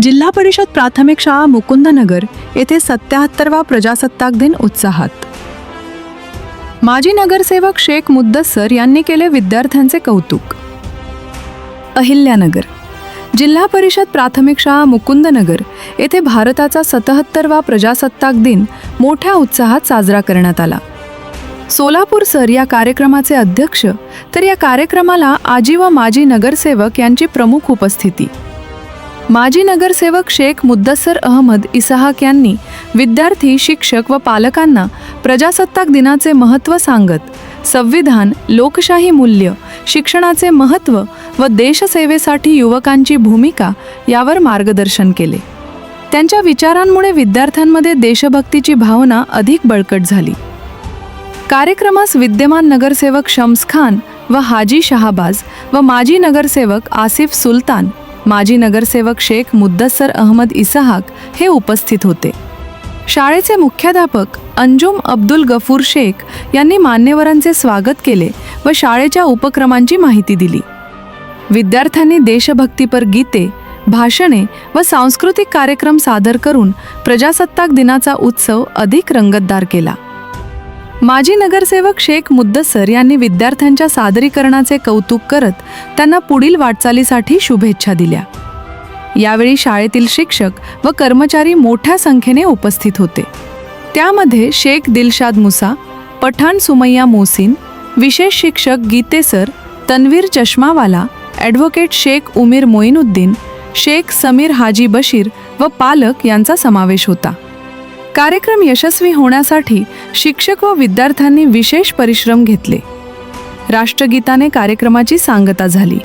जिल्हा परिषद प्राथमिक शाळा मुकुंदनगर येथे 77वा प्रजासत्ताक दिन उत्साहात। माजी नगरसेवक शेख मुद्दस्सर यांनी केले विद्यार्थ्यांचे कौतुक। अहिल्यानगर जिल्हा परिषद प्राथमिक शाळा मुकुंदनगर येथे भारताचा 77वा प्रजासत्ताक दिन मोठ्या उत्साहात साजरा करण्यात आला। सोलापूर सर या कार्यक्रमाचे अध्यक्ष, तर या कार्यक्रमाला आजी व माजी नगरसेवक यांची प्रमुख उपस्थिती। माजी नगरसेवक शेख मुद्दस्सर अहमद इसाहक यांनी विद्यार्थी, शिक्षक व पालकांना प्रजासत्ताक दिनाचे महत्त्व सांगत संविधान, लोकशाही मूल्य, शिक्षणाचे महत्त्व व देशसेवेसाठी युवकांची भूमिका यावर मार्गदर्शन केले। त्यांच्या विचारांमुळे विद्यार्थ्यांमध्ये देशभक्तीची भावना अधिक बळकट झाली। कार्यक्रमास विद्यमान नगरसेवक शम्स खान व हाजी शहाबाज व माजी नगरसेवक आसिफ सुलतान, माजी नगरसेवक शेख मुद्दस्सर अहमद इसाहक हे उपस्थित होते। शाळेचे मुख्याध्यापक अंजुम अब्दुल गफूर शेख यांनी मान्यवरांचे स्वागत केले व शाळेच्या उपक्रमांची माहिती दिली। विद्यार्थ्यांनी देशभक्तीपर गीते, भाषणे व सांस्कृतिक कार्यक्रम सादर करून प्रजासत्ताक दिनाचा उत्सव अधिक रंगतदार केला। माजी नगरसेवक शेख मुद्दस्सर यांनी विद्यार्थ्यांच्या सादरीकरणाचे कौतुक करत त्यांना पुढील वाटचालीसाठी शुभेच्छा दिल्या। यावेळी शाळेतील शिक्षक व कर्मचारी मोठ्या संख्येने उपस्थित होते। त्यामध्ये शेख दिलशाद मुसा, पठाण सुमैया मोहसिन, विशेष शिक्षक गीते सर, तन्वीर चष्मावाला, ॲडव्होकेट शेख उमीर मोइनुद्दीन, शेख समीर हाजी बशीर व पालक यांचा समावेश होता। कार्यक्रम यशस्वी होण्यासाठी शिक्षक व विद्यार्थ्यांनी विशेष परिश्रम घेतले। राष्ट्रगीताने कार्यक्रमाची सांगता झाली।